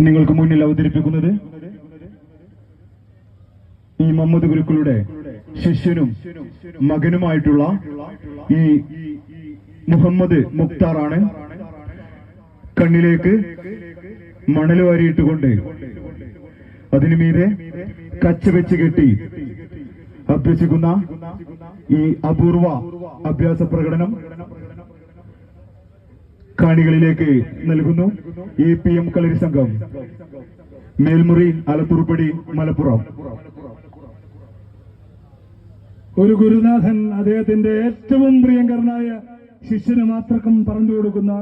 നിങ്ങൾക്ക് മുന്നിൽ അവതരിപ്പിക്കുന്നത് ഈ മുഹമ്മദ് ഗുരുക്കളുടെ ശിഷ്യനും മകനുമായിട്ടുള്ള ഈ മുഹമ്മദ് മുക്താറാണ്. കണ്ണിലേക്ക് മണൽ വാരിയിട്ടുകൊണ്ട് അതിനുമീതെ കച്ച വെച്ച് കെട്ടി അഭ്യസിക്കുന്ന ഈ അപൂർവ അഭ്യാസ പ്രകടനം കാണികളിലേക്ക് നൽകുന്നു. EPM കളരി സംഘം, മേൽമുറി, ആലത്തൂർപ്പടി, മലപ്പുറം. ഒരു ഗുരുനാഥൻ അദ്ദേഹത്തിന്റെ ഏറ്റവും പ്രിയങ്കരനായ ശിഷ്യന് മാത്രം പറഞ്ഞു കൊടുക്കുന്ന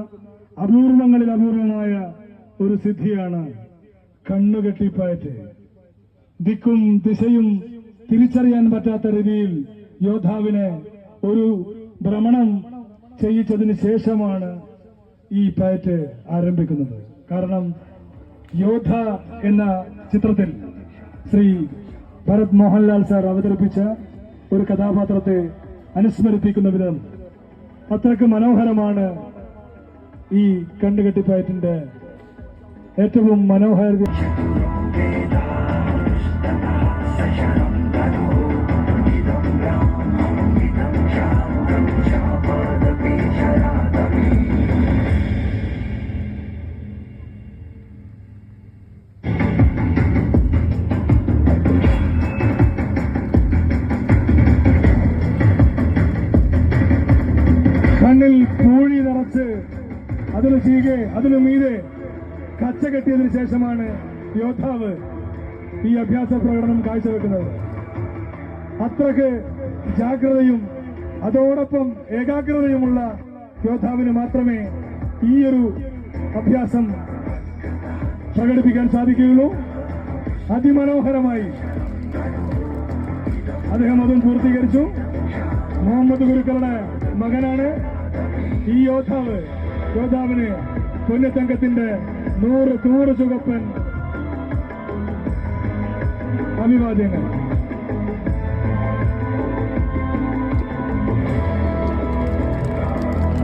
അപൂർവങ്ങളിൽ അപൂർവമായ ഒരു സിദ്ധിയാണ് കണ്ണുകെട്ടിപ്പയറ്റ്. ദിക്കും ദിശയും തിരിച്ചറിയാൻ പറ്റാത്ത രീതിയിൽ യോദ്ധാവിനെ ഒരു ഭ്രമണം ചെയ്യിച്ചതിന് ശേഷമാണ് ഈ പയറ്റ് ആരംഭിക്കുന്നത്. കാരണം യോദ്ധ എന്ന ചിത്രത്തിൽ ശ്രീ ഭരത് മോഹൻലാൽ സാർ അവതരിപ്പിച്ച ഒരു കഥാപാത്രത്തെ അനുസ്മരിപ്പിക്കുന്ന വിധം അത്രയ്ക്ക് മനോഹരമാണ് ഈ കണ്ണുകെട്ടിപ്പയറ്റിന്റെ ഏറ്റവും മനോഹര. കണ്ണിൽ പൂഴി നിറച്ച് അതിനു ചീകെ അതിനു മീതെ കച്ച കെട്ടിയതിനു ശേഷമാണ് യോദ്ധാവ് ഈ അഭ്യാസ പ്രകടനം കാഴ്ചവെക്കുന്നത്. അത്രയ്ക്ക് ജാഗ്രതയും അതോടൊപ്പം ഏകാഗ്രതയുമുള്ള യോദ്ധാവിന് മാത്രമേ ഈ ഒരു അഭ്യാസം പ്രകടിപ്പിക്കാൻ സാധിക്കുകയുള്ളൂ. അതിമനോഹരമായി അദ്ദേഹം അതും പൂർത്തീകരിച്ചു. മുഹമ്മദ് ഗുരുക്കളുടെ മകനാണ് ഈ യോദ്ധാവിന് പൊന്നത്തങ്കത്തിന്റെ 100 ചുവപ്പൻ അഭിവാദ്യങ്ങൾ.